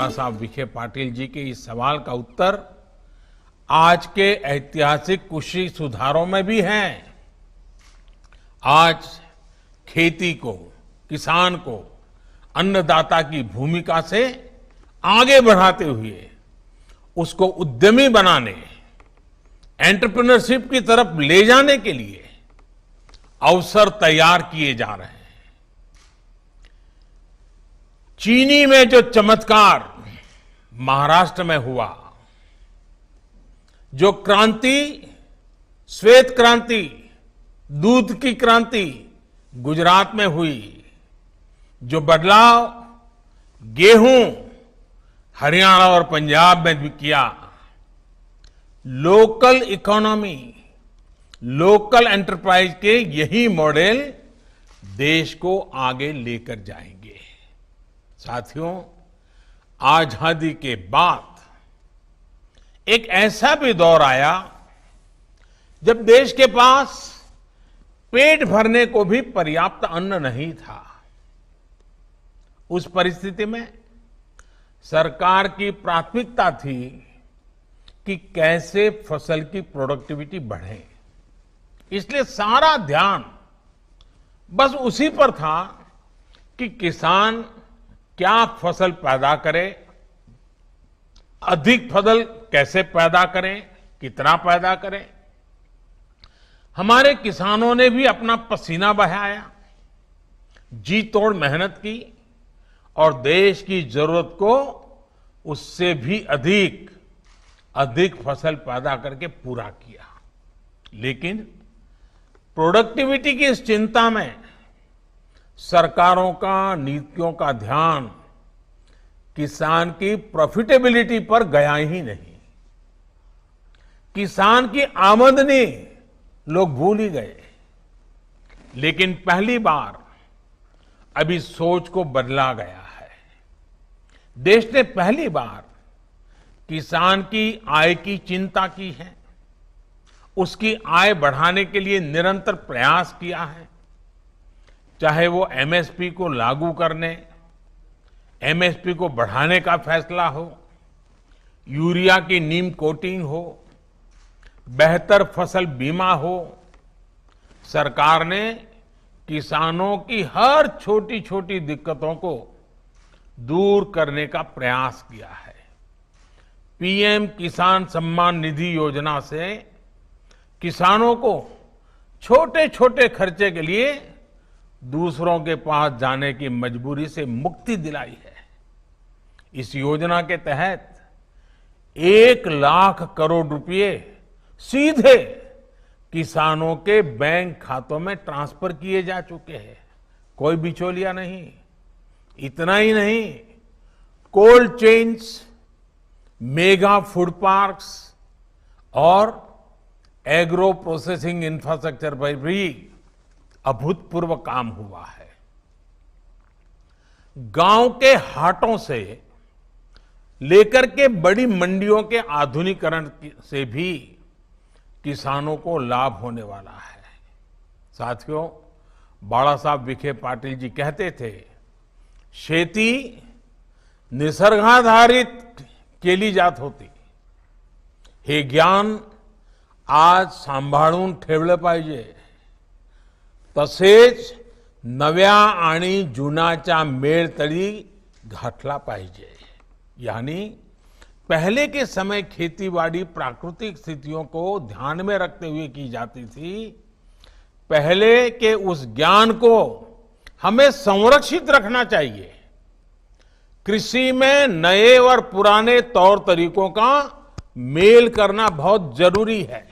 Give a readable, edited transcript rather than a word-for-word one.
बाला साहब विखे पाटिल जी के इस सवाल का उत्तर आज के ऐतिहासिक कृषि सुधारों में भी है। आज खेती को, किसान को अन्नदाता की भूमिका से आगे बढ़ाते हुए उसको उद्यमी बनाने, एंटरप्रेन्योरशिप की तरफ ले जाने के लिए अवसर तैयार किए जा रहे हैं। चीनी में जो चमत्कार महाराष्ट्र में हुआ, जो क्रांति, श्वेत क्रांति, दूध की क्रांति गुजरात में हुई, जो बदलाव गेहूं हरियाणा और पंजाब में भी किया, लोकल इकोनॉमी, लोकल एंटरप्राइज के यही मॉडल देश को आगे लेकर जाएंगे। साथियों, आजादी के बाद एक ऐसा भी दौर आया जब देश के पास पेट भरने को भी पर्याप्त अन्न नहीं था। उस परिस्थिति में सरकार की प्राथमिकता थी कि कैसे फसल की प्रोडक्टिविटी बढ़े। इसलिए सारा ध्यान बस उसी पर था कि किसान क्या फसल पैदा करे, अधिक फसल कैसे पैदा करें, कितना पैदा करें। हमारे किसानों ने भी अपना पसीना बहाया, जी तोड़ मेहनत की और देश की जरूरत को उससे भी अधिक फसल पैदा करके पूरा किया। लेकिन प्रोडक्टिविटी की इस चिंता में सरकारों का, नीतियों का ध्यान किसान की प्रॉफिटेबिलिटी पर गया ही नहीं। किसान की आमदनी लोग भूल ही गए। लेकिन पहली बार अभी सोच को बदला गया है। देश ने पहली बार किसान की आय की चिंता की है, उसकी आय बढ़ाने के लिए निरंतर प्रयास किया है। चाहे वो एमएसपी को लागू करने, एमएसपी को बढ़ाने का फैसला हो, यूरिया की नीम कोटिंग हो, बेहतर फसल बीमा हो, सरकार ने किसानों की हर छोटी छोटी दिक्कतों को दूर करने का प्रयास किया है। पीएम किसान सम्मान निधि योजना से किसानों को छोटे छोटे खर्चे के लिए दूसरों के पास जाने की मजबूरी से मुक्ति दिलाई है। इस योजना के तहत 1 लाख करोड़ रुपए सीधे किसानों के बैंक खातों में ट्रांसफर किए जा चुके हैं। कोई बिचौलिया नहीं। इतना ही नहीं, cold chains, mega food parks और एग्रो प्रोसेसिंग इंफ्रास्ट्रक्चर पर भी अभूतपूर्व काम हुआ है। गांव के हाटों से लेकर के बड़ी मंडियों के आधुनिकीकरण से भी किसानों को लाभ होने वाला है। साथियों, बाला साहब विखे पाटिल जी कहते थे, शेती निसर्गाधारित केली जात होती, हे ज्ञान आज सांभाळून ठेवलं पाहिजे, तसेच नव्या आणि जुनाच्या मेळ तळी घातला पाहिजे। यानी पहले के समय खेतीबाड़ी प्राकृतिक स्थितियों को ध्यान में रखते हुए की जाती थी। पहले के उस ज्ञान को हमें संरक्षित रखना चाहिए। कृषि में नए और पुराने तौर तरीकों का मेल करना बहुत जरूरी है।